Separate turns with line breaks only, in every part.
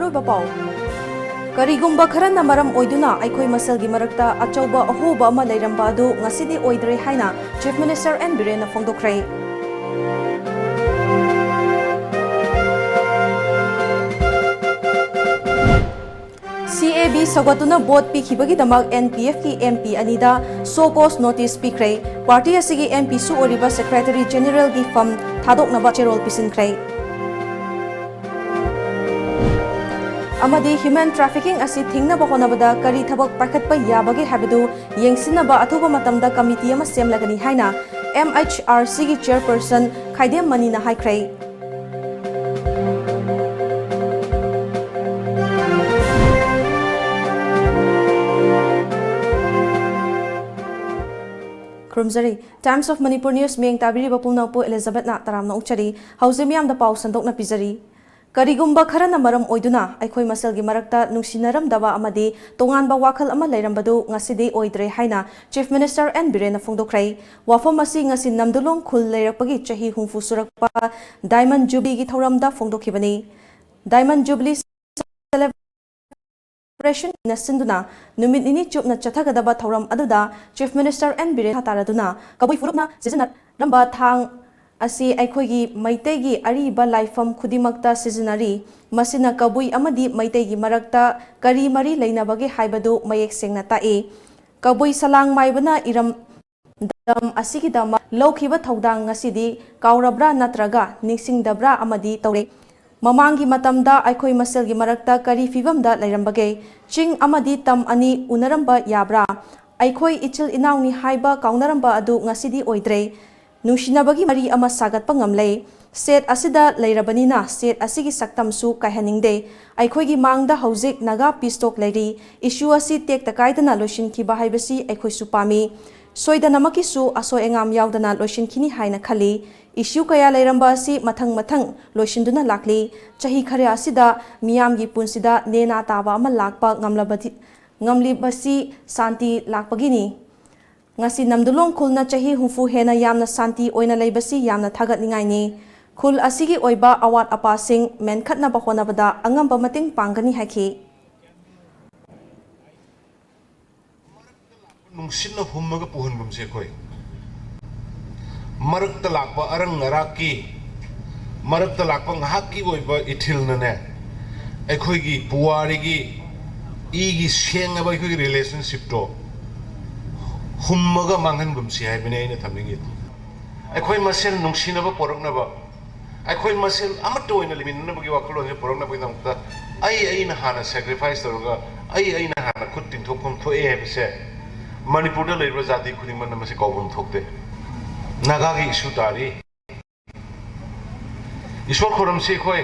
अरोइबा पाउ करिगुम्बा खरना मरम ओइदुना अखोई मसलगी मरक्ता अचौबा अहोबा अमा लैरंबा अदु ngасidi ओइद्रे हाइना चीफ मिनिस्टर एन बिरेन फोंदोख्रे CAB सगतुना बोट पीखिबगीदमक NPF की MP अनिदा सो कोस नोटिस पीख्रे पार्टी असिगी MP सु ओरिबा सेक्रेटरी जनरल की फम थादोकनबा चेरोल पिसिनख्रे अमदी ह्यूमन ट्रैफिकिंग असि थिंगनबा होनबदा करी थबक पाखतपा याबगे हाबदु येंगसिनबा अथुबा मतमदा कमिटी अमा सेमलगनी हाइना MHRC की चेयरपर्सन खाइदेम मनीना हाइख्रे Krumzari Times of Manipur News Meng Tabiri Bapumnapu Elizabeth na taramna uchari Hauzemiam da pau sandokna pizari Karigumba kharana maram oiduna aikhoi maselgi marakta nungsinaram dawa amadi tonganba wakhal ama leirambadu ngasidi oidre haina Chief Minister N Biren phongdokrai wafam asi ngasi namdulong khul leirakpagi chahi humfu surakpa Diamond Jubilee gi thoramda phongdokhibani Diamond Jubilee Operation Nasinduna Numit ini chupna chathagadaba thoram aduda Chief Minister N Biren hataraduna kabui furupna seasonat ramba thang asi aikhoigi maitegi ariba laifam khudimakta seasonary masina kabui amadi maitegi marakta kari mari leinabage haibadu mayek sengna tae kabui salang maibana iram dam asigi dama lokhiba thodang ngasidi kaurabra natraga ningsingdabra amadi tawre Mamangi matamda aikhoi maselgi marakta kari fivamda lairambage ching amadi tam ani unaramba yabra aikhoi ichil inauni haiba kaunaramba adu ngasidi oidre nungsinabagi mari ama sagatpa ngamlei set asida leirabanina set asigi saktamsu kaihaningde aikhoigi mangda hojik naga pistok leiri issue asi tek takaidana loishin ki bahaibasi aikhoi supami soidanamaki su aso engam yaudana loishin kini haina khali issue kaya leiramba asi mathang loishinduna lakli chahi khare asida miyamgi punsida nena taba ama lakpa ngamlibasi santi lakpagini ngasi namdulong khulna chahi hufu hena yamna santi oina leibasi yamna thagat ningai ni khul asigi oiba awat apasing menkhatna ba honabada angamba mating pangani haki
nungsinna hummaga puhunbum se koi marakta lakpa arang ngaraki marakta lakpa ngahaki oiba ithil nane ekhoi gi puwari gi igi senga ba ekhoi relationship to hummaga manghan bumsi hai bine ina thamingi ekhoi masel nungsina ba porokna ba ekhoi masel amato ina liminna ba gi waklo he porokna ba idamta ai na hana sacrifice toruga ai na hana khuttin thopom thoe hai bise Manipur da leiba jati khudingman namase kaubum thokte naga gi issue tari ishwar khoram se khoi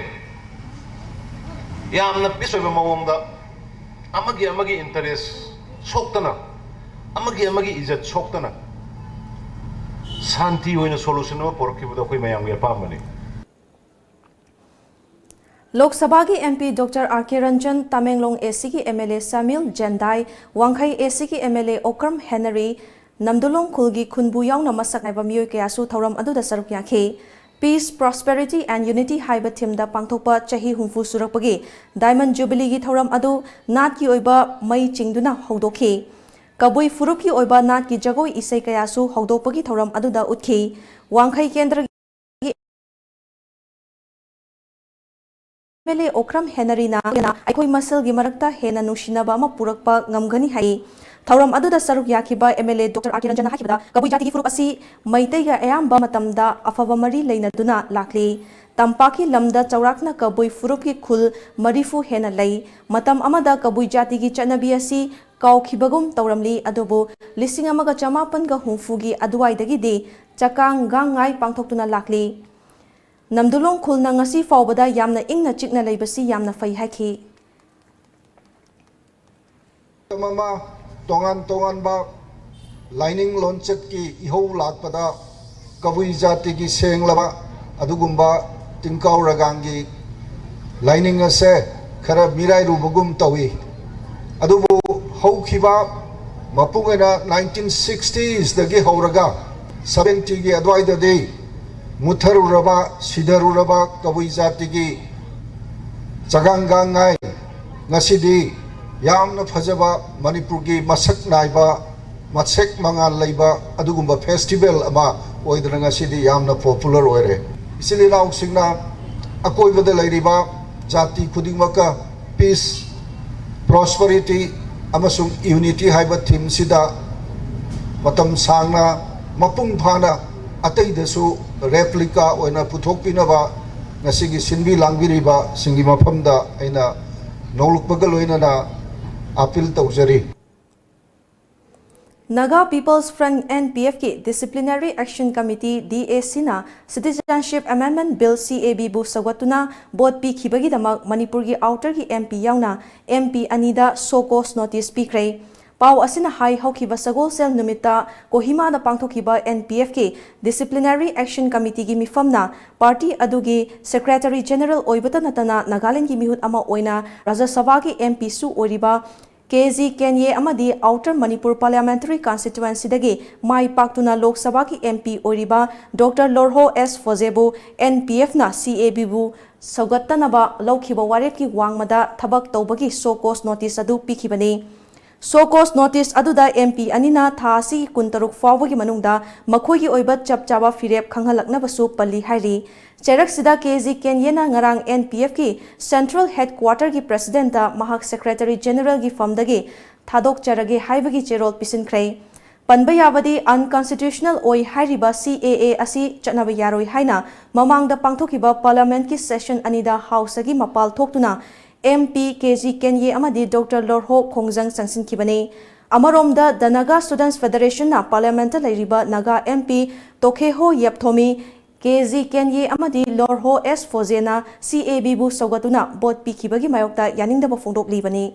yamna pisoiba mawongda amagi interest soktana amagi ijat soktana santi hoina solution ma porokhibuda khoi mayam ge pamani
Lok Sabha की MP Dr. R.K. Ranjan Tamenglong AC की MLA Samuel Jandai Wanghai AC की MLA Okram Henry Namdulong Khulgi Khunbu yauna masak naiba miyoy kayasu thauram aduda saruk yakhe Peace, Prosperity and Unity haiba thimda pangthokpa chahi humfu surakpagi Diamond Jubilee gi thauram adu nat ki oiba mai chingduna hodokhi Kabui furup ki oiba nat ki jagoi isai kayasu hodokpagi thauram aduda utkhi Wanghai Kendra MLA Okram Henry na aikhoi maselgi marakta hena nungsinaba ama purakpa ngamgani hai thauram aduda saruk yakiba MLA Dr. R.K. Ranjan hakibada kabui jati gi furup asi maitaiga ayamba matamda afaba mari leinaduna lakli tampaki lamda chaurakna kabui furup ki khul marifu hena lei matam amada kabui jati gi chanabi asi kaukibagum tauramli adobu lising amaga chamapan ga humfugi aduwaidagi di chakang gangai pangthoktuna lakli Namdulong khulna ngasi fawbada yamna ingna chikna leibasi yamna fai haki
mama tongan ba lining launchet ki ihou lakpada kabui jati ki senglaba adugumba tingkau ragangi lining ase khara mirai rubugum tawi adubu hokhiba mapungena 1960s dagi horaga 70 gi adwaida de Mutharuraba, Sidaruraba, Kabui Jatigi, Chagangangai, ngasi yamna phajaba Manipur gi masak naiba matsek mangal leiba adugumba festival ama oidra ngasi yamna popular oire isili rauk singna akoi bada leiriba jati khudingmaka peace prosperity amasung unity haiba theme sida matam sangna mapung phana atai desu replica oina puthokpinaba ngasigi sinbi langbiriba singi maphamda aina nolukbaga loinana appeal tawjari
Naga People's Front NPF की Disciplinary Action Committee DEC ना Citizenship Amendment Bill CAB बु सगवतुना boat P खिबगी दमक मणिपुर की outer की MP यावना MP अनिदा सोकोस notice पीख्रे पाव असिना high हौखिबा Sagol cell नुमिता Kohima दा पांगथोखिबा NPF की Disciplinary Action Committee की मिफमना party अदुगी Secretary General ओइबता नतना Nagaland की मिहुत अमा ओइना राज्य सभा की MP सु ओरिबा KZ Kenye amadi Outer Manipur Parliamentary Constituency dagi Mai Paktuna Lok Sabha ki MP oriba Dr. Lorho S. Fozebu NPF na CAB bu Saugattanaba Laukhiba Waret ki Wangmada Thabak Taubagi Sokos Notice adu pikibani Sokos Notice aduda MP anina thasi kuntaruk fawagi manungda makhoi oibat chapchaba firep khanghalaknabasu palli hairi Cherak sida KZ Kenyena ngarang NPF ki Central Headquarter ki President da Mahak Secretary General ki famdagi thadok charage haibagi cherol pisinkhrai Panbayabadi unconstitutional oi hairiba CAA asi chanaba yaroi haina mamangda pangthokiba Parliament ki session anida House agi mapal thoktuna MP KZ Kenye amadi Dr. Lorho Khongjang sangsin kibani Amaromda the Naga Students Federation na Parliament lairiba Naga MP Tokheho Yepthomi KZ Kenye amadi Lorho S. Fozena CAB bu Saugatuna bot pikibagi mayokta yaningdaba fongdok libani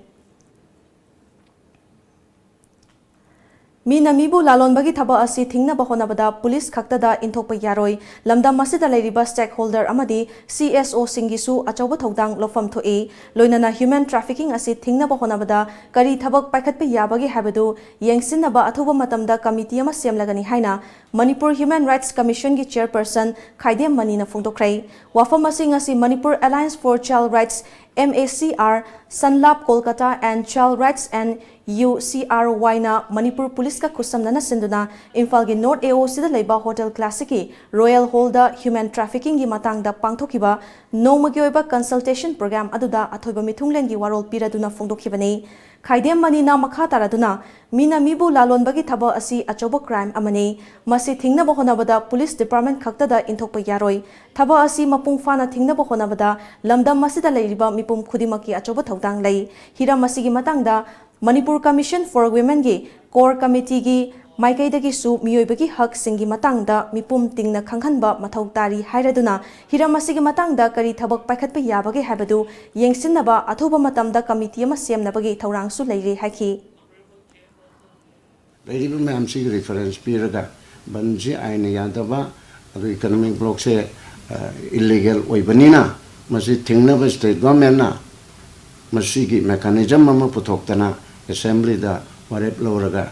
Mina mibu lalonbagi thaba asi thingna bahonabada police khaktada inthokpa yaroi lamdam masida lairiba stakeholder amadi CSO singisu achauba thodang lofam thoi loinana human trafficking asi thingna bahonabada kari thabak paikhatpa yabagi habadu yengsinaba athuba matamda committee ama semlagani haina Manipur Human Rights Commission ki chairperson Khaidem Manina phongdokrai wafam asing asi Manipur Alliance for Child Rights MACR Sanlap Kolkata and Child Rights and UCRY na Manipur Police ka kusamnana sinduna Imphal gi North AOC da leiba Hotel Classic ki Royal Hall da human trafficking gi matang da pangthokiba nomagi oiba consultation program aduda athoiba mithunglen gi warol piraduna phongdokhibani Khaidem Manina makha taraduna mina mibu lalonbagi thaba asi achoba crime amani masi thingna bahonabada police department khaktada inthokpa yaroi thaba asi mapung fana thingna bahonabada lamdam masida leiriba mipum khudimaki achoba thodang lei hira masigi matangda Manipur Commission for Women gi core committee gi maikaidagi su miyoibagi hak singi matangda mipum tingna khanghanba mathau tari hairaduna hiramasigi matangda kari thabak paikhatpa yabagi habadu yengsinnaba athuba matamda committee ama semnabagi thaurang su leire haiki
Lady Mam si reference piraga banji aina yadaba adu economic block se illegal oibanina masi thingnaba state government na masigi mechanism ama puthokdana assembly da warep loraga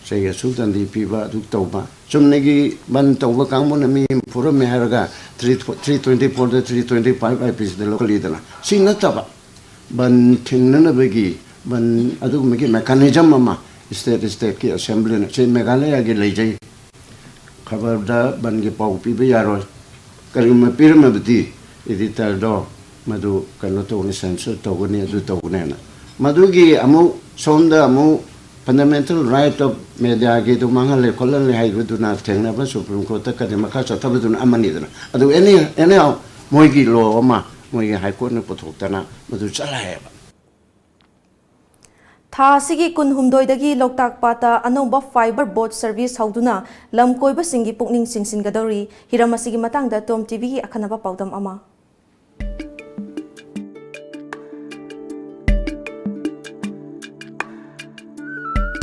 say sultan di piba duk tauba chumnegi ban tauba kangmon mi pura meharaga 324 to 325 IPs the local leader singna taba ban thingnana begi ban adu megi mechanism ama state ki assembly na che meghalaya gi leijai khabar da ban gi pau piba yaro karim pirma bdi editor do madu kano to ni censor to ni adu to na madugi amu sonda amu fundamental right of media ge to mangale kollan le hai du na thengna ba supreme court ta kadema kha cha thabu dun amani dana adu any moi gi lo ma moi gi high court na pothokta na madu chala hai ba
Tha sigi kun humdoidagi Loktak Pata anoba fiber boat service hauduna lamkoiba singi pukning singsin gadori hiramasigi matangda TOMTV gi akhanaba paudam ama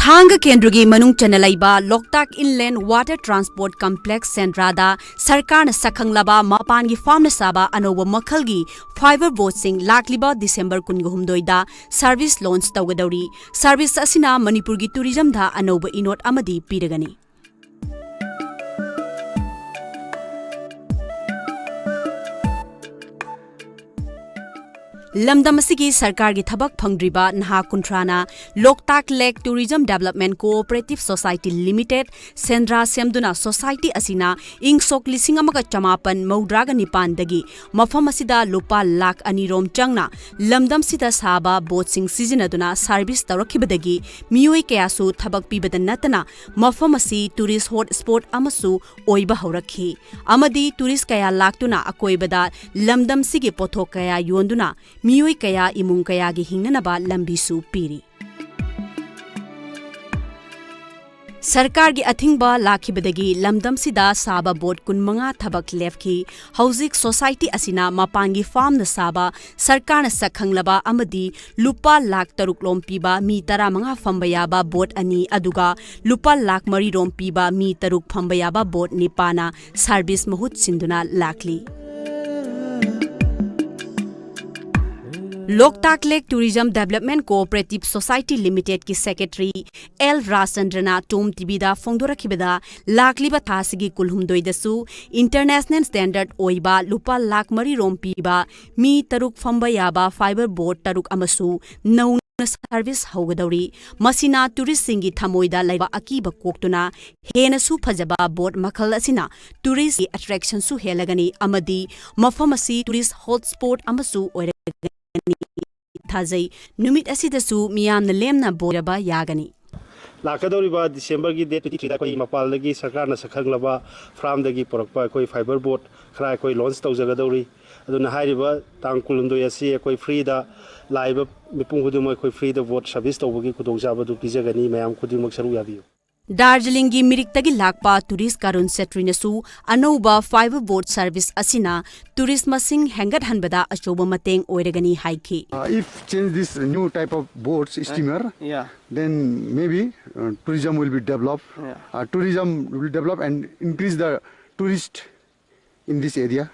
Thang Kendrugi Manung Chanalaiba Loktak Inland Water Transport Complex Centrada Sarkarna Sakhanglaba Mapangi Farmna Saba Anoba Makhalgi Fiber Boat Sing Lakliba December Kunguhumdoida Service Launch Tawgadori Service Asina Manipurgi Tourism Da Anoba Inot Amadi Piragani lamdam asigi sarkar gi thabak phangdriba naha kuntrana Loktak Lake Tourism Development Cooperative Society Limited Sendra Semduna Society asina ingsok lising amaga chamapan maudraga nipan dagi mafam asida lupa lakh anirom changna lamdam sida saba boat sing sizinaduna service tawrakibadagi miyoi kayasu thabak pibada natana mafam asi tourist hotspot amasu oiba haurakhi amadi tourist kaya laktuna akoibada lamdam sigi pothok kaya yonduna miyoi kaya imung kaya gi hingnanaba lambisu piri सरकार की अथिंगबा लाखिबदगी लमदम सिदा साबा boat कुनमंगा थबक लेफकी हौजिक society असिना मपांगी farm न साबा सरकार न सखंगलबा अमदी लुपा लाख तरुक लोम पीबा मी तरा मंगा फंबयाबा बोट अनि अदुगा लुपा लाख मरी रोम पीबा मी तरुक फंबयाबा बोट निपाना सर्विस महुत सिंधुना लाखली Loktak Lake Tourism Development Cooperative Society Limited की सेक्रेटरी एल राजचंद्रना TOMTV दा फोंदोरखिबदा लाखलिबा थासिगी कुलहुमदोइदसु इंटरनेशनल स्टैंडर्ड ओइबा लुपा लाख मरी रोम पीबा मी तरुक फंबा याबा फाइबर बोट तरुक अमसु नौना सर्विस हौगदौरी मसिना टूरिस्ट सिंगी थमोइदा लैबा अकीबा कोक्तुना हेनसु फजबा बोट मखल असिना टूरिस्ट की अट्रैक्शन सु हेलगनी अमदी मफम असि टूरिस्ट हॉटस्पॉट अमसु ओइरगनी थाजै नुमित असिदसु मियामना लेमना बोरबा यागनी
लाकदौरिबा डिसेंबर की डेट 23 दा कोई मपालदगी सरकारना सखंगलबा फ्रामदगी पोरकपा कोई फाइबर बोट खरा कोई लॉन्च तौजगदौरी अदुना हारिबा तांग कुलुंदो यासी कोई फ्री दा लाइव मिपुंग खुदुम कोई फ्री दा बोट सर्विस तौबगी खुदोंजाबदु पिजगनी मयाम खुदुमक सरु याबियो
दार्जिलिंग की मिरिक्तगी Lakpa tourist कारुन सेट्रिनसु अनौबा fibre boat service असिना tourist मसिंग हेंगत हनबदा अचोब मतेंग ओइरगनी हाइकी
if change this new type of boats steamer then maybe tourism will be developed tourism will develop and increase the tourist in this area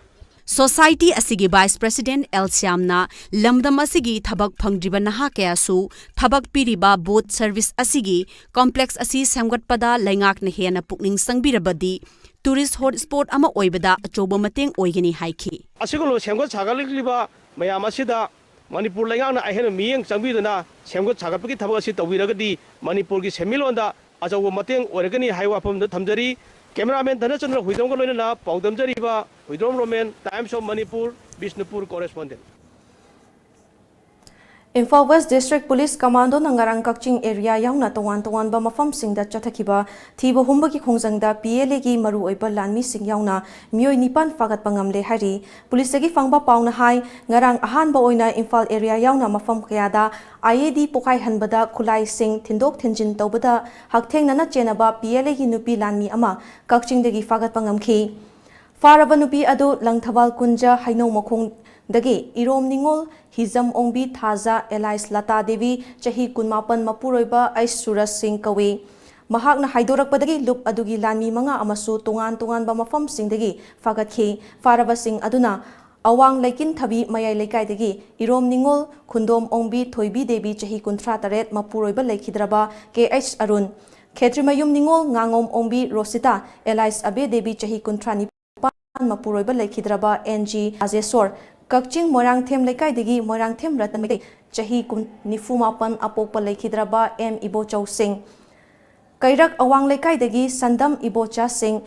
society असिगी vice president L श्यामना लमदम असिगी थबक फंगद्रिबा नहा कयासु थबक पिरिबा बोट सर्विस असिगी कॉम्प्लेक्स असी सेमगतपदा लैंगाकना हेना पुकनिंग संगबिरबदी टूरिस्ट हॉटस्पॉट अमा ओइबदा अचोबा मतेंग ओइगनी हाइखी
असिगुलो सेमगत सागलिबा मयाम असिदा मणिपुर लैंगाकना अहेन मियेंग संगबिदना सेमगत सागतपगी थबक असि तौबिरगदी मणिपुर की सेमिलोंदा अचोबा मतेंग ओइरगनी हाइ वाफमदा थमजरी कैमरामैन धनचंद्र हुइदोंग लोइना पाउदमजरीबा Huidrom Romen times of Manipur Bishnupur correspondent
Imphal West District Police Commando Nangarang Kakching area yauna tongan ba mafam singda chathakiba thiba humba ki khongjangda PLA gi maru oiba lanmi sing yauna mioi nipan fagat pangamle hari police gi fangba pauna hai ngarang ahan ba oina Imphal area yauna mafam kayada IAD pokai hanbada khulai sing thindok thinjin tawbada haktheng nana chenaba PLA gi nupi lanmi ama Kakching degi fagat pangamki faraba nupi adu langthawal kunja haino makhong dagi irom ningol hizam ongbi thaza Elais Lata Devi chahi kunmapan mapuroiba Ais Suras Singh kawi mahakna haidorakpadagi lup adugi lanmi manga amasu tongan ba mafam singdagi fagatki faraba sing aduna awang laikin thabi mayai laikai dagi irom ningol khundom ongbi thoibi devi chahi kunthra taret mapuroiba laikhidraba KH Arun Khetrimayum ningol ngangom ongbi Rosita Elais Abe Devi chahi kunthra nipan mapuroiba laikhidraba NG Azesor Kakching Morangthem Laikai Digi Morangthem Ratan Chahi Nifumapan Apokpa Laikhidraba M Ibochau Singh Kairak Awang Laikai Digi Sandam Ibocha Singh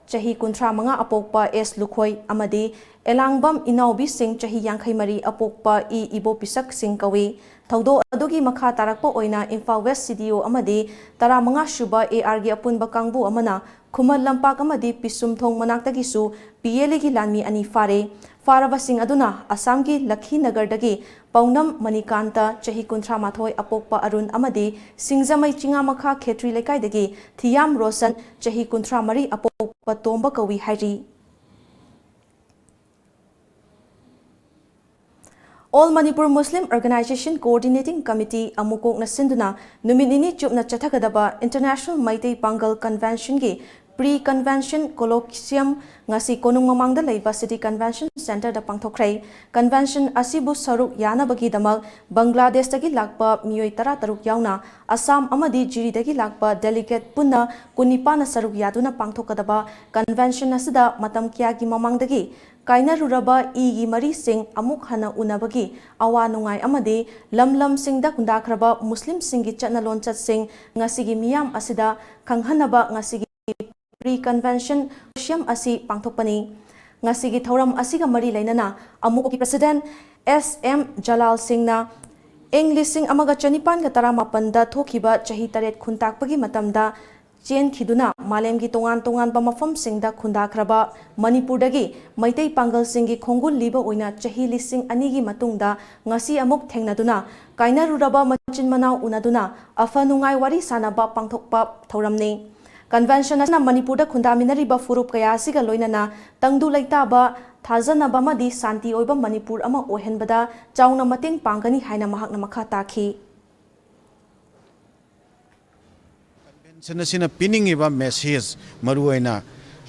Chahi Kuntra Manga Apokpa S Lukhoi Amadi Elangbam Inaubi Singh Chahi Yankai Mari Apokpa E Ibo Pisak Singh Kawi Taudo Adugi Makha Tarakpo Oina Imphal West CDO Amadi Tara Manga Shuba AR Gi Apun Bakangbu Amana Kumal Lampak Amadi Pisum Thong Manaktagisu PLA Gi Lanmi Ani Fare Faraba Singh aduna Assam ki Lakhi Nagar dagi Paunam Manikanta chahi kunthra mathoi apokpa Arun amadi Singzamai Chinga Makha Khetri Lekai dagi Thiyam Rosan chahi kunthra mari apokpa Tomba Kawi Hari All Manipur Muslim Organization Coordinating Committee Amukok na Sinduna Numinini Chupna Chathakadaba International Maitei Pangal Convention gi Pre-Convention Colloquium ngasi konung mamangda leiba City Convention Center da pangthokrai convention asibu saruk yana bagi damal Bangladesh dagi lakpa mioi tara taruk yauna Assam amadi jiri dagi lakpa delegate punna kunipana saruk yaduna pangthokadaba convention asida matam kya gi mamangdagi kainaruraba igi marising amuk hana unabagi awa nungai amadi lam singda kundakraba Muslim singi chatnalon chatsing ngasigi miyam asida kanghanaba ngasigi pre-convention syam asi pangthokpani ngasigi thoram asiga mari lainana amukoki president SM Jalal Singhna Englising amaga chanipan ga taramapan thokiba chahi taret khuntakpagi matamda chen khiduna malemgi tongan ba mafam singda khundakraba Manipurdagi maitai pangal singi khongul liba oina chahi lising anigi matungda ngasi amuk thengnaduna kainaruraba machin manau unaduna afanungai wari sanaba pangthokpa thoramni convention asna Manipurda khundaminariba furup kaya asiga loinana tangdu laitaba Thazanaba madi santi oiba Manipur ama ohenbada chauna mating pangani haina mahakna makha takhi
convention asina pinning iba message maruaina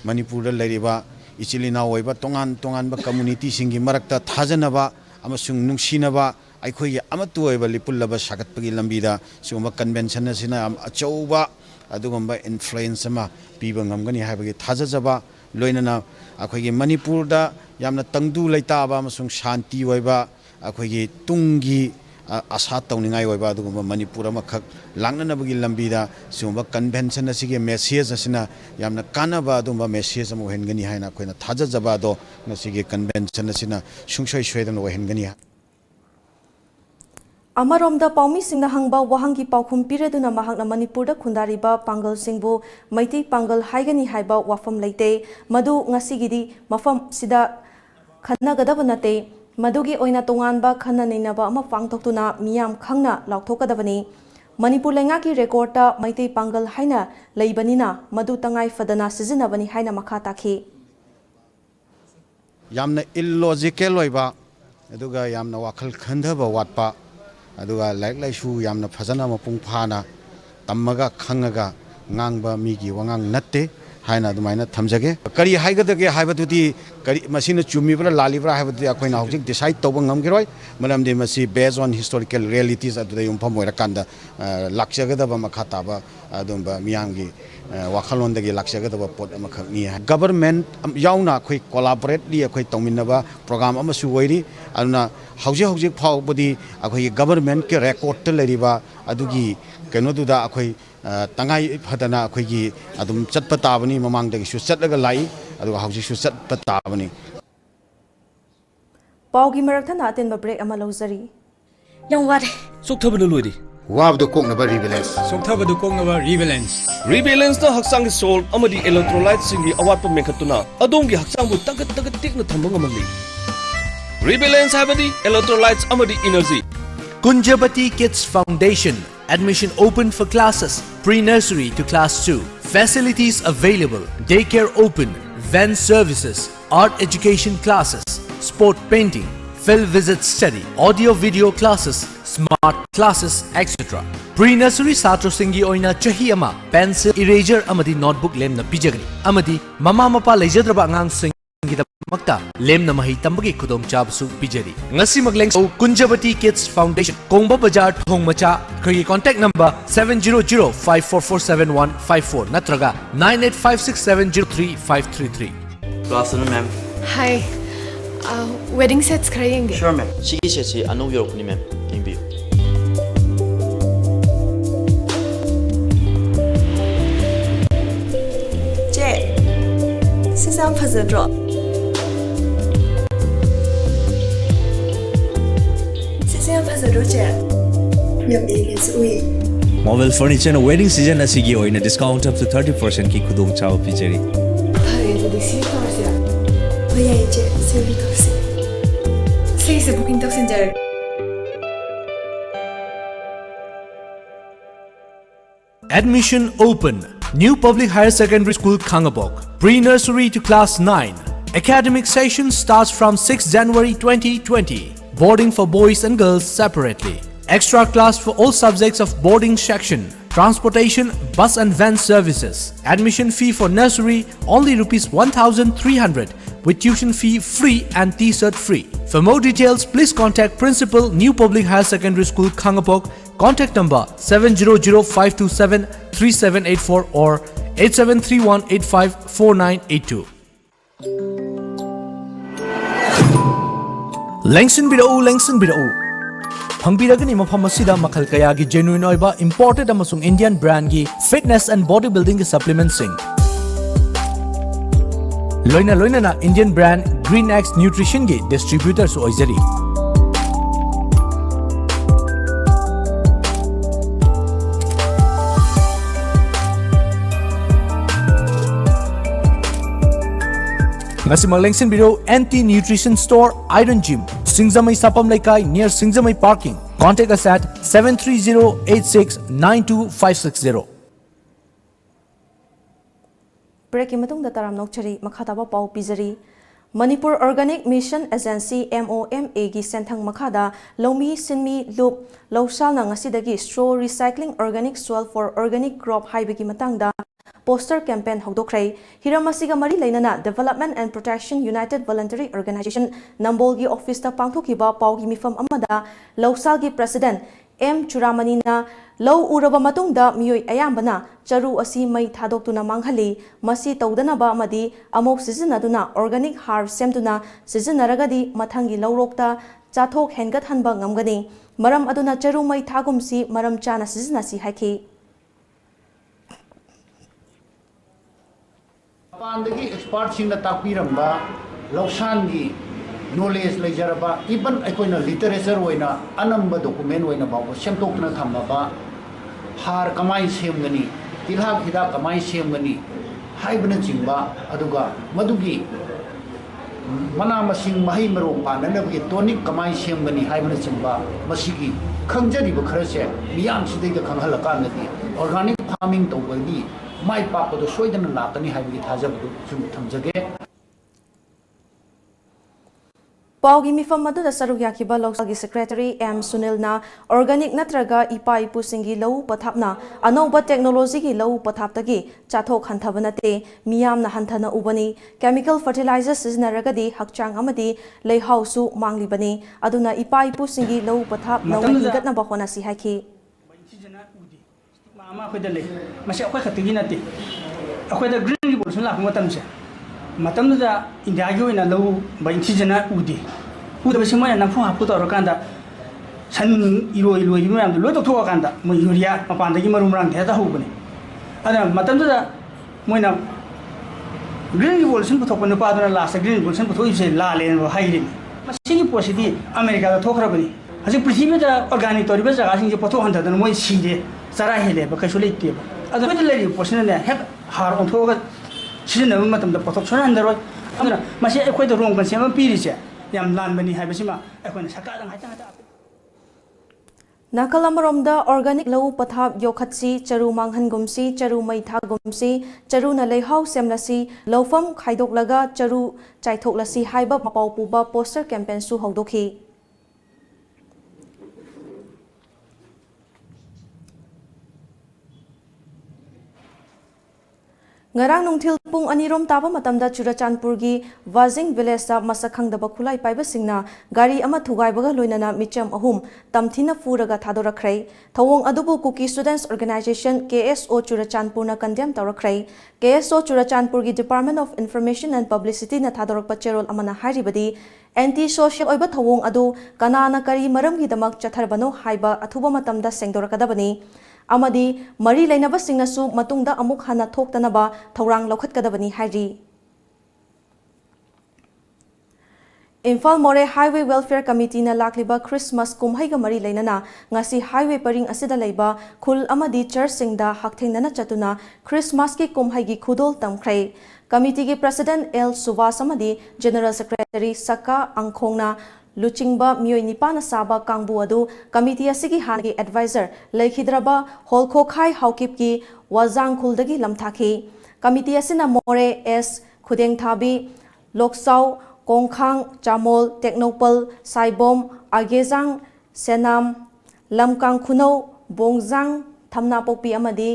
Manipur da leriba ichilina oiba tongan ba community singi marakta thazanaba amasung nungsinaba aikhoi amatu oiba lipullaba sagatpagi lambida suma convention asina achauba adugamba influence ama piba ngamgani haibagi thazajaba loinana akhoi Manipurda yamna tangdu laitaba amasung shanti oiba akhoi tungi asa tauningai oiba adugamba Manipur amakhak langnanabagi lambida suma convention asige message asina yamna kanaba adumba message am ohengani haina akoina thajajaba do ngasige convention asina sungsoi soidan ohengani
Amaromda paumi singna hangba wahangi paukhum pireduna mahakna Manipurda khundariba pangal singbu maiti pangal haigani haiba wafam leite madu ngasigidi mafam sida khannagadaba nate madugi oina tonganba khannaninaba ama pangthoktuna miyam khangna lauthokadabani Manipur lengaki recordta maiti pangal haina leibanina madu tangai fadana sizinabani haina makha takhi
yamna illogical oiba aduga yamna wakhal khandaba watpa aduga like yamna phajana mapung phana tammaga khangaga ngangba migi wangang natte haina dumaina thamjage kari haigadage haibadudi kari masina chumibra lalibra haibadudi akoina hojik decide toba ngamgiroi malamde masi based on historical realities aduda yumpham oirakanda lakchagadaba makhataba adumba miyangi wakhalondagi lakchagadaba pot amakhakni government yauna khoi collaborately akhoi tawminaba program amasu oiri aduna hojik phawbudi akhoi government ke record te leriba adugi kenoduda akhoi tangai phadana akhoi adum chatpa tabani mamangdagi su chatlaga lai aduga hojik su chatpa tabani
paugi marathana atenba break ama lozari
yang ware
sokthaba lodi
wabdo koknaba rebalance
sokthaba koknaba
rebalance da haksang gi sol amadi electrolyte singi awatpa mekhatuna adongi haksang bu tagat tikna thambang amali rebalance habadi electrolytes amadi energy
Kunjabati Kids Foundation. Admission open for classes pre-nursery to class 2. Facilities available. Daycare open. Van services. Art education classes. Sport painting. Field visit study. Audio video classes. Smart classes, etc. Pre-nursery Satro Singi Oina Chahi Ama. Pencil, eraser amadi notebook lem na pijagani. Amadi mama mapa lejadraba ngang sing Makta lem na mahi tambagi kudom chabsu pijari ngasi magleng Kunjabati Kids Foundation Kongba Bajar Thong Macha Kagi contact number 700-5447154 natraga 9856703533
Good afternoon ma'am.
Hi. Wedding sets krayenge.
Sure ma'am. Sigi sesi anu yorokuni ma'am. Imbi.
Je. Sisam phazadro.
Mobile furniture na wedding season asigi oina discount up to 30% ki khudong chaw pijari
Thare to disi torsia. Bhaiya je sevi torsi. Sei se booking tak sinjar.
Admission open. New Public Higher Secondary School Khangabok. Pre-nursery to class 9. Academic session starts from 6 January 2020. Boarding for boys and girls separately. Extra class for all subjects of boarding section. Transportation, bus and van services. Admission fee for nursery only ₹1,300 with tuition fee free and T-shirt free. For more details, please contact Principal New Public Higher Secondary School Khangapok. Contact number 700-527-3784 or 8731854982. ꯂꯦꯡꯁꯤꯟꯕꯤꯔꯛꯎ ꯐꯪꯕꯤꯔꯒꯅꯤ ꯃꯐꯝ ꯑꯁꯤꯗ ꯃꯈꯜ ꯀꯌꯥꯒꯤ genuine ꯑꯣꯏꯕ imported ꯑꯃꯁꯨꯡ Indian ꯕ꯭ꯔꯥꯟꯗꯒꯤ fitness and body ꯕꯤꯜꯗꯤꯡꯒꯤ ꯁꯞꯄ꯭ꯂꯤꯃꯦꯟꯠꯁꯤꯡ ꯂꯣꯏꯅꯅ ꯏꯟꯗꯤꯌꯟ ꯕ꯭ꯔꯥꯟꯗ ꯒ꯭ꯔꯤꯟ ꯑꯦꯛꯁ ꯅ꯭ꯌꯨꯇ꯭ꯔꯤꯁꯟꯒꯤ ꯗꯤꯁꯇ꯭ꯔꯤꯕ꯭ꯌꯨꯇꯔꯁꯨ ꯑꯣꯏꯖꯔꯤ Ngasimak lengsinbiro Anti Nutrition Store Iron Gym Singzamai Sapam Laikai near Singzamai Parking. Contact us at 730-86-92560.
Break imatungda taram nokchari makhataba pau pizari. Manipur Organic Mission Agency MOMA gi senthang makhada lomi sinmi loop lawsal na ngasidagi straw recycling organic soil for organic crop haibagi matangda poster campaign hogdokrai hiramasiga mari lainana Development and Protection United Voluntary Organization Nambolgi office ta pangthokiba paugi mifam amada lawsalgi president M Churamani na low uraba matungda miyoi ayambana charu asi mai thadokuna manghali masi tawdanaba amadi amok sizinaduna organic har semduna sizinaragadi mathangi lawrokta chathok hengat hanba ngamgani maram aduna charu mai thagumsi maram chana sizinasi haiki
Pandagi expert sing na takpiramba lawsangi knowledge lejaraba even akoina literature oina anamba document oina bawo semtokna thamaba har kamai semgani tilhak hida kamai semgani haibna jingba aduga madugi mana masing mahi maro pananabgi tonic kamai semgani haibna jingba masigi khangjari ba kharase miyam sidai da khanghalaka ngati organic farming tawbani mai pakado soidana lakani haibgi thajabdu sum thamjage
Paugi mifam maduda saruk yakiba lawsalgi secretary M Sunil na organic natraga ipa ipu singi law pathapna anoba technology gi law pathaptagi chathok hanthabanate miyam na hanthana ubani chemical fertilizers siznaragadi hakchang amadi leihausu manglibani aduna ipa ipu singi law pathap naw hingatna bahona si haki
Mama khoi masi akhoi khatigi nati akhoi da green revolution la matamse matamda india gi oina law bain chijana udi uda bisima na phu hapu to rakanda san iroi loi gi mayam loi to thoka kanda mo yuria mapanda gi marum rang theta hubani ada matamda moina green revolution pu thokpa nupa dana last green revolution pu thoi se la len hairi masi gi posidi america da thokra bani hasi prithvi da organic toriba jaga sing ji potho handa da moi side Sara hele ba kaisule ite ba ada ko le portion ne hek har on thoga shin na matam da potok chona andaro amna masi ekoi da rong kan sema piri che yam lan bani hai basima ekoi na saka dang hata
Nakalamromda organic law pathap yokhatsi charu manghan gumsi charu maitha gumsi charu na leihau semlasi lawfam khaidoklaga charu chaithoklasi haiba mapau puba poster campaign su hogdokhi Ngarang nungthil pung anirom taba matamda Churachandpurgi Wajing village sa masakhangdaba khulai paiba singna gari ama thugaibaga loinana micham ahum tamthina furaga thadorakrai thawong adubu Cookie Students Organization KSO Churachandpurna condemn tawrakrai KSO Churachandpurgi Department of Information and Publicity na thadorakpa cherol amana haribadi anti social oiba thawong adu kanana kari maramgi damak chatharbano haiba athuba matamda sengdorakadabani amadi mari lainaba singnasu matungda amuk hana thoktanaba thorang lokhatkadabani hairi Infal More Highway Welfare Committee na lakliba Christmas kumhaiga mari lainana ngasi highway paring asida leiba khul amadi church singda hakthengnana chatuna Christmas ki kumhaigi khudol tamkhrai committee ki president L Subhas amadi general secretary Saka Angkhongna Luchingba miyoi nipana saba kangbu adu committee asigi hangi advisor lekhidraba holkho khai haukip ki wazang khuldagi lamthakhi committee asina more s khudeng thabi loksau kongkhang chamol technopal saibom agezang senam lamkang khunau bongjang thamna pokpi amadi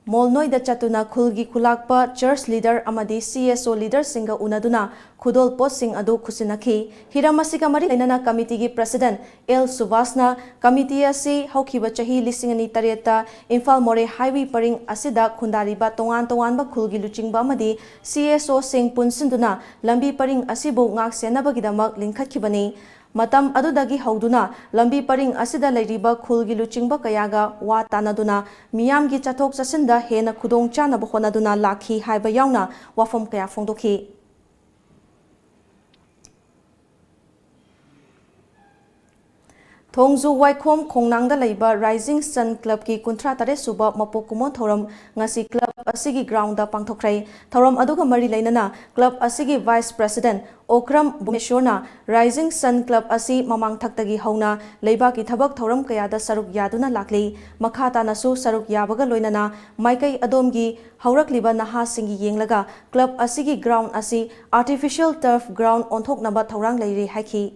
molnoi da chatuna khulgi khulakpa church leader amadi CSO leader singa unaduna khudol post sing adu khusinakhi hiramasiga mari lainana committee gi president L Subhasna committee asi haukiba chahi lisingani tareta Infal More highway paring asida khundariba tongan ba khulgi luchingba amadi CSO sing punsinduna lambi paring asibu ngak senabagidamak linkhakhibani matam adudagi hauduna lambi paring asida leiriba khulgi luchingba kayaga wa tanaduna miyamgi chathok chasinda hena khudong chana bahonaduna lakhi haiba yauna wafam kaya fongdokhi Thongzu Waikhom Khongnangda leiba Rising Sun Club ki kuntra tare suba mapokumo thoram ngasi club asigi ground da pangthokrai thoram aduga mari leinana club asigi vice president Okram Bumeshona Rising Sun Club asi mamang thaktagi hauna leiba ki thabak thoram kaya da saruk yaduna lakli makhata nasu saruk yabaga loinana maikai adomgi haurakliba naha singi yenglaga club asigi ground asi artificial turf ground onthoknaba thorang leiri haiki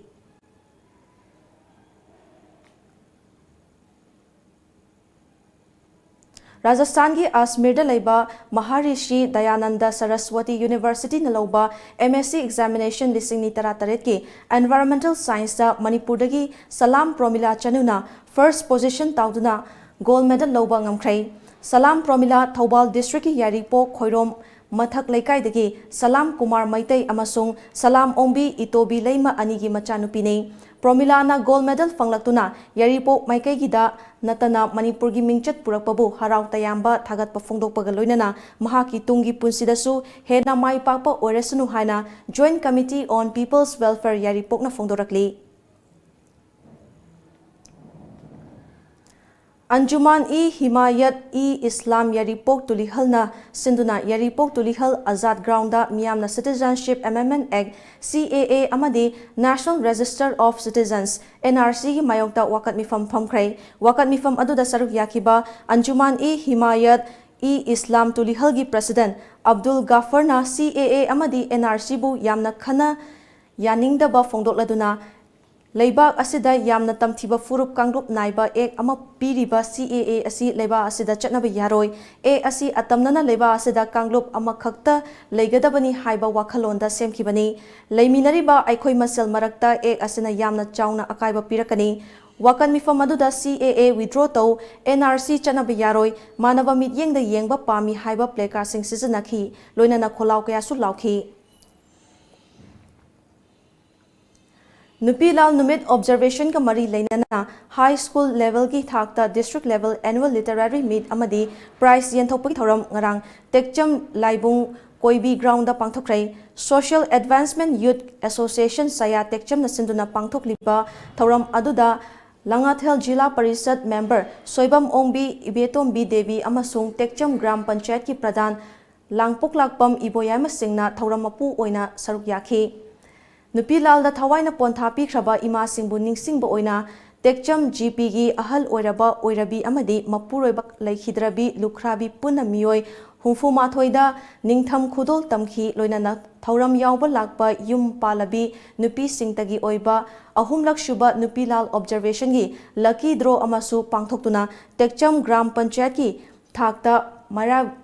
Rajasthan ki Asmirda leiba Maharishi Dayananda Saraswati University na lauba MSc examination lising ni tarataret ki environmental science da Manipur dagi Salam Promila Chanuna first position tauduna gold medal lauba ngamkrai Salam Promila Thobal district ki Yaripo Khoirom Mathak Laikai dagi Salam Kumar Maitai amasung Salam Ombi Itobi Leima anigi machanupi nei Promila na gold medal fanglaktuna Yaripo Maikai gida natana Manipur gi mingchat purakpabu harau tayamba thagat pafongdokpaga loinana mahaki tungi punsidasu hena mai pakpa oresunu haina Joint Committee on People's Welfare Yaripokna fongdorakli Anjuman Himayat Islam Yaripok Tulihalna Sinduna Yaripok Tulihal Azad Grounda Miyamna Citizenship Amendment Act CAA Amadi National Register of Citizens NRC Mayokta Wakat Mifam Pamkrai Wakat Mifam Aduda Saruk Yakiba Anjuman Himayat Islam Tulihal gi President Abdul Gaffarna CAA Amadi NRC bu Yamna Khana Yaningdaba Fongdokladuna Leibak asida yamna tamthiba furup kangrup naiba ek ama piriba CAA asi leiba asida chatnaba yaroi e asi atamnana leiba asida kangrup ama khakta leigadabani haiba wakhalonda semkhibani leiminariba aikhoi masel marakta ek asina yamna chauna akaiba pirakani wakan mifam aduda CAA withdraw to NRC chatnaba yaroi manaba mityengda yengba pami haiba placard sing sijanakhi loinana kholau kaya su lauki Nupilal Numit Observation ka mari lainana high school level ki thakta district level annual literary meet amadi prize yenthopagi thoram ngarang tekcham laibung koibi ground da pangthokrai Social Advancement Youth Association saya tekcham na sinduna pangthokliba thoram aduda Langathel Jila Parisad member Soibam Ongbi Ibetom B Devi amasung tekcham gram panchayat ki pradhan Langpoklakpam Iboyama Singna thoram mapu oina saruk yakhi Nupilal da Thawaina Pontha Pikraba Ima Singbu Ningsingba oina Tekcham GP gi ahal oiraba oirabi amadi mapuroibak laikhidrabi lukhrabi punna miyoi humfu mathoida ningtham khudol tamkhi loinana thauram yawba lakpa yum palabi nupi singtagi oiba ahumlak shuba Nupilal observation gi lucky draw amasu pangthoktuna Tekcham gram panchayat ki thakta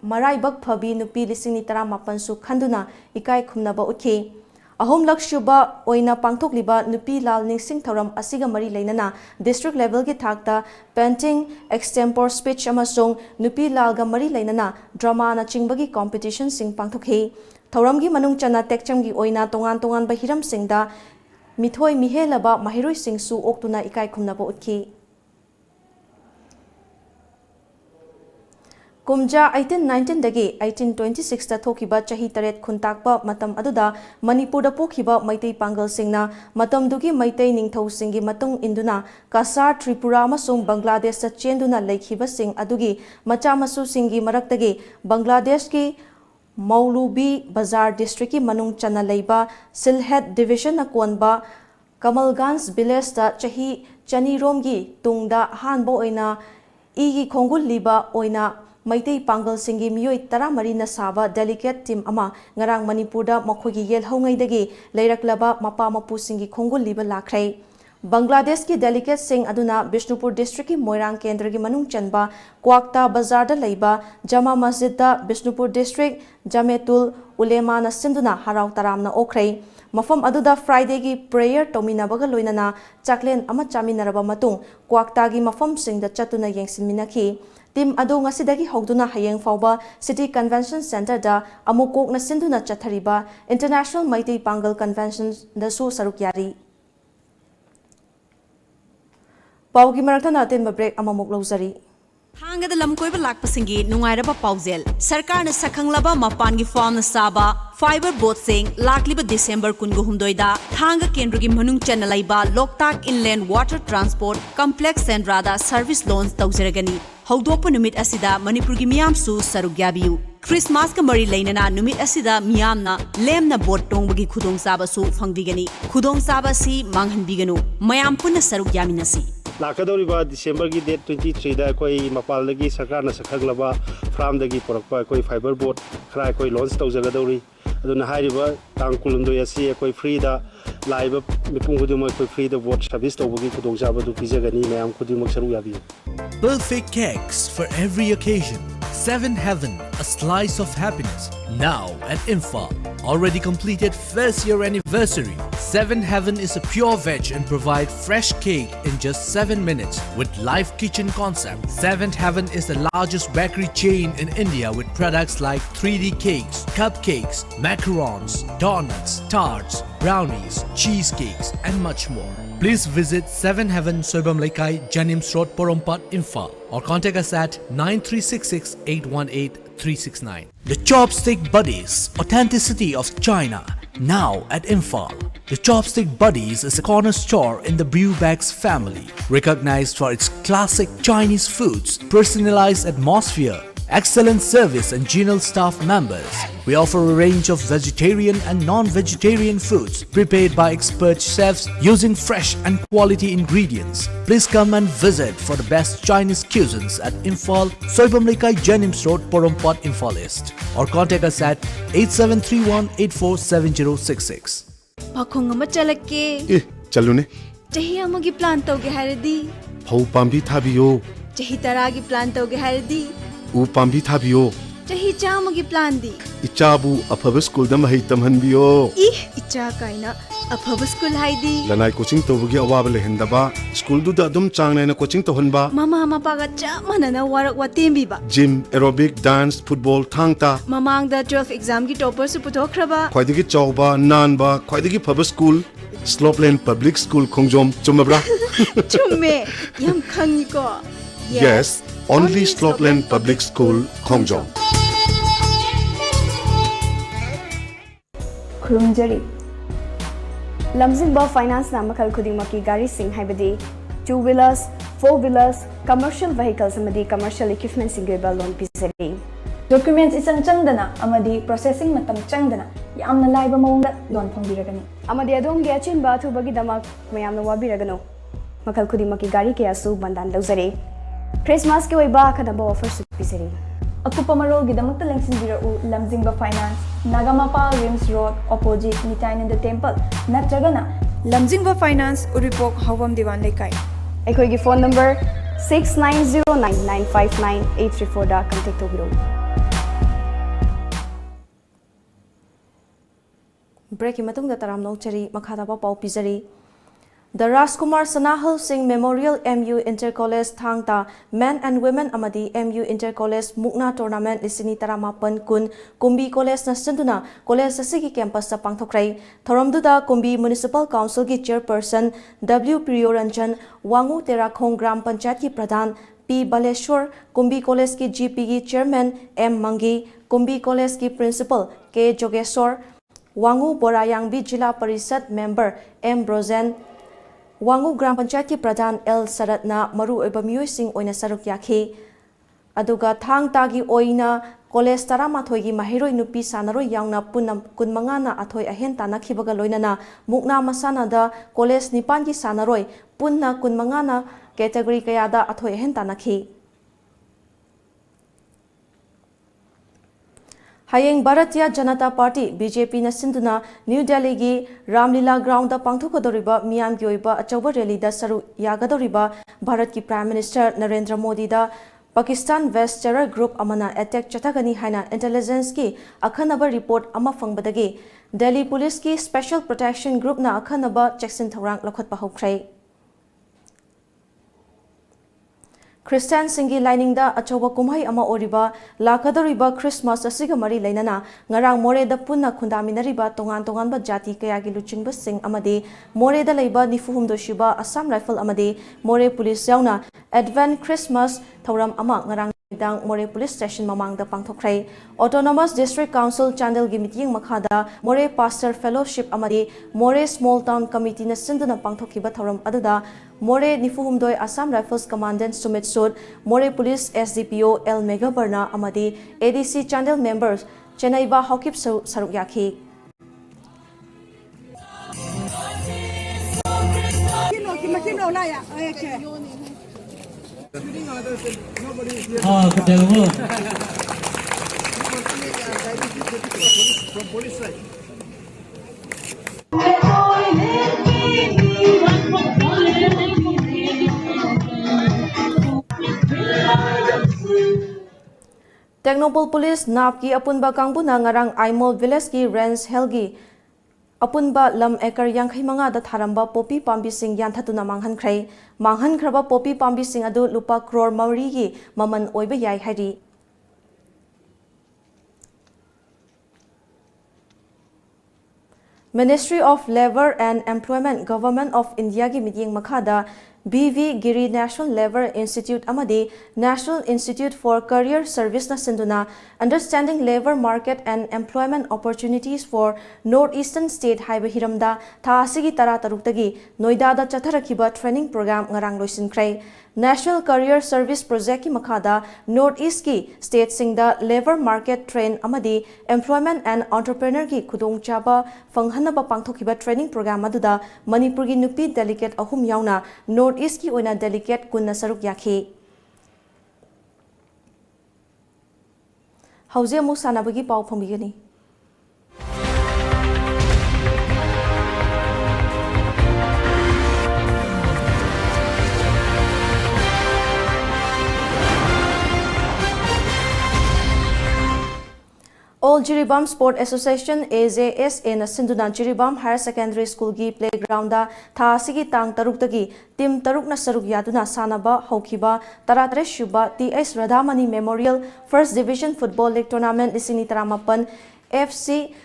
maraibak phabi nupi lising ni 18 su khanduna ikai khumnaba ukhi Ahom Lakshuba Oina Pangthokliba Nupilal Ningsing Thoram Asiga Mari Lainana District Level ki thakta painting extempore speech amasung Nupilal ga Mari Lainana drama na chingbagi competition sing pangthokhi Thoram gi manung chana tekcham gi oina tongan ba hiram singda mithoi mihelaba mahiroi singsu oktuna ikai khumnaba utki Kumja 1819 dagi 1826 ta thokiba chahi taret khuntakpa matam aduda Manipur da pokhiba maitai pangal singna matam dugi maitai ningthau singi matung induna Kasar Tripura amasung Bangladesh ta chenduna leikhiba sing adugi macha masu singi maraktagi Bangladesh ki Maulubi Bazar district ki manung chana leiba Silhet division na konba Kamalgans village ta chahi chanirom gi tungda hanbo oina igi khongul liba oina Maitai Pangal Singi Miyoi Taramari na Saba Delegate Team Ama Ngarang Manipurda Makhogi Yel Hongaidagi Leiraklaba Mapa Mapu Singi Khongul Liba Lakrai Bangladesh ki delegate sing aduna Bishnupur district ki Moirang Kendra ki manung chanba Kwakta Bazar da leiba Jama Masjid da Bishnupur district Jametul Ulema na sinduna harau taram na okrai Mafam aduda Friday ki prayer tomina baga loinana chaklen ama chaminaraba matung Kwakta gi mafam sing da chatuna yengsinminaki Tim adu ngasidagi hogduna hayeng fauba City Convention Center da amukok na sinduna chathariba International Maitai Pangal Convention da su saruk yari ꯄꯥꯎꯒꯤ ꯃꯔꯛꯇ ꯑꯇꯦꯟꯕ break ꯑꯃꯃꯨꯛ ꯂꯧꯖꯔꯤ
ꯊꯥꯡꯒꯗ ꯂꯝꯀꯣꯏꯕ ꯂꯥꯛꯄꯁꯤꯡꯒꯤ ꯅꯨꯡꯉꯥꯏꯔꯕ ꯄꯥꯎꯖꯦꯜ ꯁꯔꯀꯥꯔꯅ ꯁꯛꯈꯪꯂꯕ ꯃꯄꯥꯟꯒꯤ ꯐꯥꯔꯝꯅ ꯁꯥꯕ ꯐꯥꯏꯕꯔ ꯕꯣꯠꯁꯤꯡ ꯂꯥꯛꯂꯤꯕ ꯗꯤꯁꯦꯝꯕꯔ 19ꯗ ꯊꯥꯡꯒ ꯀꯦꯟꯗ꯭ꯔꯒꯤ ꯃꯅꯨꯡ ꯆꯟꯅ ꯂꯩꯕ Loktak inland water transport complex ꯁꯦꯟꯗ꯭ꯔꯥꯗ ꯁꯔꯚꯤꯁ ꯂꯣꯟꯆ ꯇꯧꯖꯔꯒꯅꯤ ꯍꯧꯗꯣꯛꯄ ꯅꯨꯃꯤꯠ ꯑꯁꯤꯗ ꯃꯅꯤꯄꯨꯔꯒꯤ ꯃꯤꯌꯥꯝꯁꯨ ꯁꯔꯨꯛ ꯌꯥꯕꯤꯌꯨ ꯈ꯭ꯔꯤꯁꯃꯥꯁꯀ ꯃꯔꯤ ꯂꯩꯅꯅ ꯅꯨꯃꯤꯠ ꯑꯁꯤꯗ ꯃꯤꯌꯥꯝꯅ ꯂꯦꯝꯅ ꯕꯣꯠ ꯇꯣꯡꯕꯒꯤ ꯈꯨꯗꯣꯡꯆꯥꯕꯁꯨ ꯐꯪꯕꯤꯒꯅꯤ ꯈꯨꯗꯣꯡꯆꯥꯕ ꯑꯁꯤ ꯃꯥꯡꯍꯟꯕꯤꯒꯅꯨ ꯃꯌꯥꯝ ꯄꯨꯟꯅ ꯁꯔꯨꯛ ꯌꯥꯃꯤꯟꯅꯁꯤ
ꯂꯥꯛꯀꯗꯧꯔꯤꯕ ꯗꯤꯁꯦꯝꯕꯔꯒꯤ ꯗꯦꯠ 23ꯗ ꯑꯩꯈꯣꯏ ꯃꯄꯥꯟꯗꯒꯤ ꯁꯔꯀꯥꯔꯅ ꯁꯛꯈꯪꯂꯕ ꯐꯥꯔꯝꯗꯒꯤ ꯄꯨꯔꯛꯄ ꯑꯩꯈꯣꯏ ꯐꯥꯏꯕꯔ ꯕꯣꯠ ꯈꯔ ꯑꯩꯈꯣꯏ ꯂꯣꯟꯆ ꯇꯧꯖꯒꯗꯧꯔꯤ ꯑꯗꯨꯅ ꯍꯥꯏꯔꯤꯕ ꯇꯥꯡ 19 ꯑꯁꯤ ꯑꯩꯈꯣꯏ ꯐ꯭ꯔꯤꯗ ꯂꯥꯛꯏꯕ ꯃꯤꯄꯨꯝ ꯈꯨꯗꯤꯡꯃꯛ ꯑꯩꯈꯣꯏ ꯐ꯭ꯔꯤꯗ ꯕꯣꯠ ꯁꯔꯚꯤꯁ ꯇꯧꯕꯒꯤ ꯈꯨꯗꯣꯡꯆꯥꯕꯗꯨ ꯄꯤꯖꯒꯅꯤ ꯃꯌꯥꯝ ꯈꯨꯗꯤꯡꯃꯛ ꯁꯔꯨꯛ ꯌꯥꯕꯤꯌꯨ
Perfect cakes for every occasion. 7 Heaven, a slice of happiness. Now at Imphal. Already completed first year anniversary. 7 Heaven is a pure veg and provide fresh cake in just 7 minutes with live kitchen concept. 7th Heaven is the largest bakery chain in India with products like 3D cakes, cupcakes, macarons, donuts, tarts, brownies, cheesecakes and much more. Please visit 7 Heaven Soibam Laikai Janims Road Porompat Imphal or contact us at 9366 818 369. The Chopstick Buddies, authenticity of China, now at Imphal. The Chopstick Buddies is a corner store in the Brewbags family, recognized for its classic Chinese foods, personalized atmosphere, excellent service and genial staff members. We offer a range of vegetarian and non-vegetarian foods prepared by expert chefs using fresh and quality ingredients. Please come and visit for the best Chinese cuisines at Imphal, Soibam Laikai Janims Road, Porompat, Imphal East or contact us at 8731847066.
Pakhong ama chalake.
Chalune.
Chahi amagi plan tawge haradi.
Phau pambi thabiyo.
Chahi taragi plan tawge haradi.
U pambi thabiyo.
Chahi chamagi plan di.
Ichabu afaba school da mahai tamhanbiyo.
Icha kaina afaba school haidi.
Lanai coaching tawagi awaba lehendaba. School du da dum chang naina coaching tohanba.
Mama paga chamana na warak watembi ba.
Gym, aerobic, dance, football, thangta.
Mamang da 12 exam ki topper su puthokraba.
Khwaidagi chawba, nanba, khwaidagi phaba school. Slopeland Public School Khongjom chumabra.
Chumme yam khangi ko.
Yes, only Slopeland Public School Khongjom.
Khurumjari Lamjingba Finance na makal khudimaki gari sing haibadi 2-wheelers, 4-wheelers, commercial vehicles amadi commercial equipment singba loan pisari.
Documents isang changdana amadi processing matam changdana yamna laiba mawngda loan phongbiragani.
Amadi adom gi achinba thubagi damak mayamna wabiragano. Makal khudimaki gari kaya su bandan lawzari. Christmas ke waiba khadaba offer su pisari.
Akupa marol gidamakta lengsinbirau Lamjingba Finance, Nagamapa Rims Road, opposite Nitainanda Temple, Natragana.
Lamjingba Finance, Uripok, Havam Diwan Laikai.
Ekoigi phone number 6909959834 da contact tobiro.
Break matung da taram no chari makhada ba pau pizari. The Rajkumar Sanahal Singh Memorial MU Inter-College Thangta Men and Women Amadi MU Inter-College Mukna Tournament Lisini Taramapan Kun Kumbi College Nasanduna College Asigi Campus sa Pangthokrai Thoramduda Kumbi Municipal Council ki Chairperson W. Priyoranjan Wangu Terakhong Gram Panchayat ki Pradhan P. Baleshwar Kumbi College ki GP ki Chairman M. Mangi Kumbi College ki Principal K. Jogeshwar Wangu Borayangbi Jila Parishad Member M. Brozen Wangu Gram Panchayat ki Pradhan L. Saratna Maru Oiba Miyoi Singh Oina Saruk Yakhi Aduga Thangta gi Oina College Taramathoi gi Mahiroi Nupi Sanaroi Yaungna Punam Kunmangana Athoi Ahen Tanakhibaga Loinana Mukna Masana da College Nipan gi Sanaroi Punna Kunmangana category kayada Athoi Ahen Tanakhi Hayeng Bharatiya Janata Party BJP na sinduna New Delhi gi Ramlila Ground da pangthokadoriba miyam gi oiba achauba rally da saru yagadoriba Bharat ki Prime Minister Narendra Modi da Pakistan West Terror Group amana attack chathagani haina intelligence ki akhanaba report ama fangbadagi Delhi Police ki Special Protection Group na akhanaba Jackson Thorang lokhat pa hokrai Christian singi lining da achoba kumhai ama oriba lakadoriba Christmas asiga mari leinana ngarang more da punna khundaminariba tongan ba jati kaya gi luchingba sing amade more da leiba nifuhum do shiba Assam Rifle amade more police yauna Advent Christmas thoram ama ngarang dang More Police Station mamang da pangthokrai Autonomous District Council Chandel gi meeting makhada More Pastor Fellowship amadi More Small Town Committee na sinduna pangthokiba thoram aduda More nifuhumdoi Assam Rifles Commandant Sumit Sud More Police SDPO L Megabarna amadi ADC Chandel members Chenaiba Hokip Saruk Yakhi Technopol Police Napki apunba kangbuna ngarang Aimol Village ki Range Helgi apunba lam ekar yangkhai manga da tharamba popi pambi sing yanthatuna manghan khraba popi pambi sing adu lupa crore mari gi maman oiba yai hari Ministry of Labour and Employment Government of India gi meeting makhada BV Giri National Labour Institute amadi National Institute for Career Service na sinduna Understanding Labour Market and Employment Opportunities for Northeastern State haiba hiramda tha asigi tara taruktagi Noida da chatharakiba training program ngarang loisinkhrai National Career Service Project ki makhada Northeast ki state singda labor market train amadi employment and entrepreneur ki khudong chaba fanghanaba pangthokiba training program aduda Manipur gi nupi delegate ahum yauna Northeast ki oina delegate kunna saruk yakhi Hauze mu sanabagi pau phomigani All Jiribam Sport Association AJSA na Sinduna Jiribam Higher Secondary School gi playground da tha asigi tang taruk tagi team taruk na saruk yaduna sanaba haukiba taratre shuba TS Radhamani Memorial First Division Football League Tournament lisini taramapan FC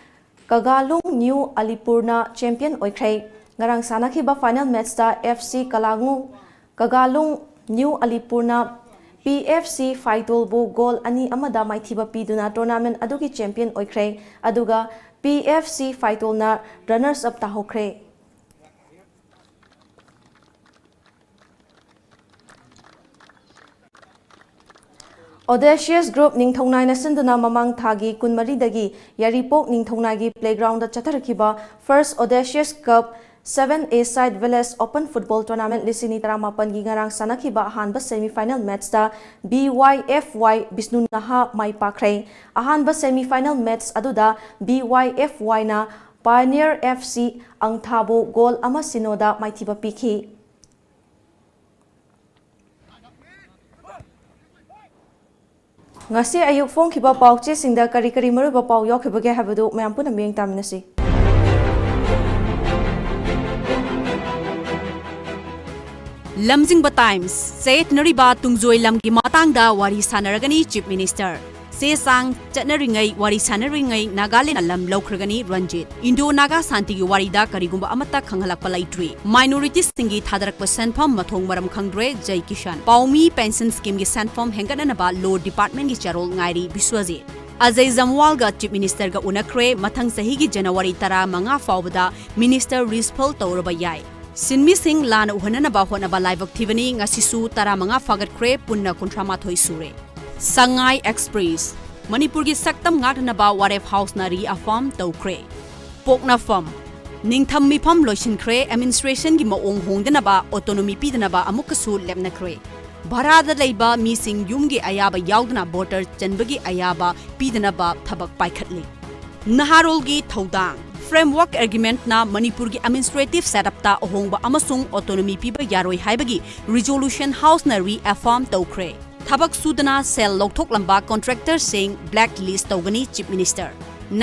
Kagalung New Alipurna champion oikhrai ngarang sanakiba final match da FC Kagalung New Alipurna PFC Faitolbu goal ani amada maithiba piduna tournament adugi champion oikhre aduga PFC Faitolna runners up tahokre Audacious Group Ningthongnai na sinduna mamang thagi kunmari dagi Yaripok Ningthongnai gi playground da chatharakiba First Audacious Cup 7A Side Village Open Football Tournament lisini taramapan gi ngarang sanakiba ahanba semi-final match da BYFY Bisnu Naha mai pakrai ahanba semi-final match aduda BYFY na Pioneer FC ang thabo goal ama sinoda maithiba pikhi ngasi ayuk phone khiba pauche singda kari maruba pau yokhibage habadu mayam puna mieng taminasi
Lamjingba Times Seit Nariba Tungzoi Lamgi Matangda Wari Sanaragani Chief Minister Se Sang Chatnaringai Wari Sanaringai Nagaland Lam Laukragani Ranjit Indo Naga Santigi Warida Karigumba Amata Kanghalakpa Laitri Minorities Tingi Thadarakpa Sanfam Mathong Maram Khangdre Jai Kishan Paumi Pension Scheme gi Sanfam Hengananaba Law Department gi Charol Ngairi Biswajit Ajay Zamwal ga Chief Minister ga Unakre Mathang Sahi gi January Tara Manga Fawbada Minister Rispal Tauraba Yai Sinmi Singh Lan Uhananaba Honaba Laibak Tivani Ngasisu Taramanga Fagatkre Punna Kuntramathoi Sure Sangai Express Manipur gi Saktam Ngatanaba Waref House Nari Afam Taukre Pokna Fam Ningtham Mifam Loishinkre Administration gi Maong Hongdanaba Autonomy Pidanaba Amukasu Lemnakre Bharada Leiba Mising Yumgi Ayaba Yaudana Voter Chanbagi Ayaba Pidanaba Thabak Paikhatli Naharol gi Thodang Framework Argument na Manipur gi administrative setup ta ohongba amasung autonomy piba yaroi haibagi resolution house na reaffirm tawkre thabak sudana sel lokthok lamba contractor sing blacklist tawgani chief minister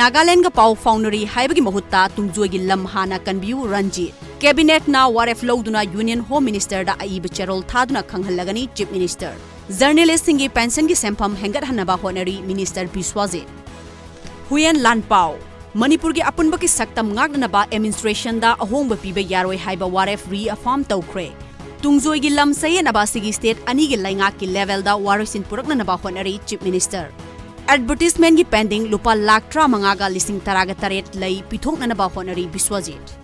Nagaland ga pau foundry haibagi mahutta tungjoi gi lam hana kanbiu Ranjit cabinet na waref loduna union home minister da aiba cherol thaduna khanghalagani chief minister Journalist singi pension gi sempam hengat hanaba honari Minister Biswajit. Huyen Lanpao Manipur gi apunba ki saktam ngaknaba administration da ahongba piba yaroi haiba waref reaffirm tawkre. Tungzoi gi lam sayenaba sigi state ani gi lainga ki level da warisin puraknaba honari Chief Minister. Advertisement gi pending lupa lakh tra mangaga lising taraga taret lay pithoknaba honari Biswajit.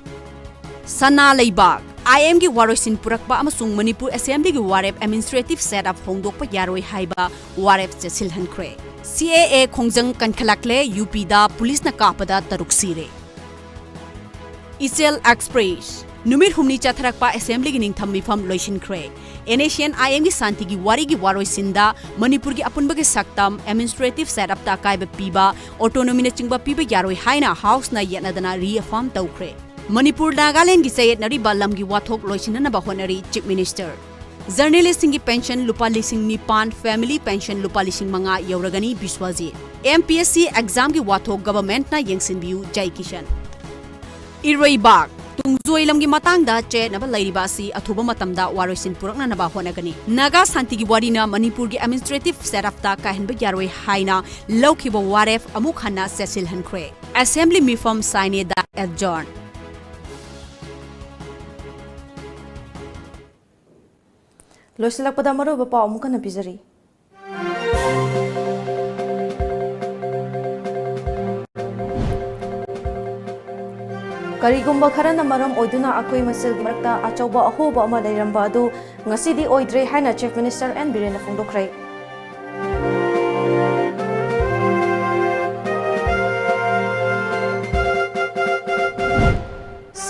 Sana Laibag IM gi waroisin purakpa amasung Manipur Assembly gi warep administrative setup hongdokpa yaroi haiba warep chesilhankre. CAA khongjang kankhalakle UP da police na kapada taruk sire. Ichel Express numit humni chatharakpa assembly gi ningtham mifam loisinkhre. NACN IM gi santi gi wari gi waroisinda Manipur gi apunba gi saktam administrative setup ta kaiba piba autonomy na chingba piba yaroi haina house na yanadana reaffirm tawkhre. Manipur Nagaland gi sayet nari balam gi wathok loisinna ba honari Chief Minister. Journalist singi pension lupa lising nipan family pension lupa lising manga yauragani Biswajit. MPSC exam gi wathok government na yengsinbiu Jai Kishan. Iroi Bag Tungzoi lam gi matang da che naba lairiba si athuba matamda waroisin purakna naba honagani. Naga santi gi warina Manipur gi administrative setup ta kahenba yaroi haina lokhiba waref amuk hanna sesil hankre. Assembly mifam saine da adjourn.
Loisilakpada maruba pau amuka na pizari. Karigumba kharana maram oiduna akoi masil marakta achauba ahoba ama leiramba adu ngasidi oidre haina Chief Minister N Birena fongdokrai.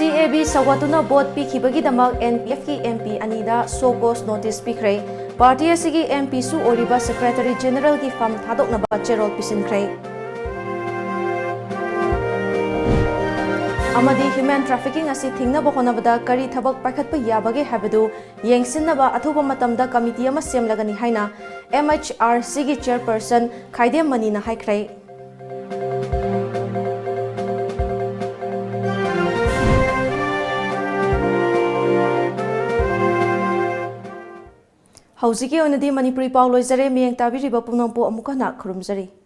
CAB sawatuna bot pikibagi damak NPF ki MP anida sokos notice pikrai. Party asigi MP su oriba Secretary General ki fam thadok na ba cherol pisinkrai. Amadi human trafficking asi thingna bokhona bada kari thabak pakhatpa yabage habadu yengsinna ba athuba matamda committee ama semlagani haina MHRC gi chairperson Khaidem Mani na haikrai. Hausiki onadi Manipuri Pau loizare miyeng tabiriba pumnampu amuka na khurumjari.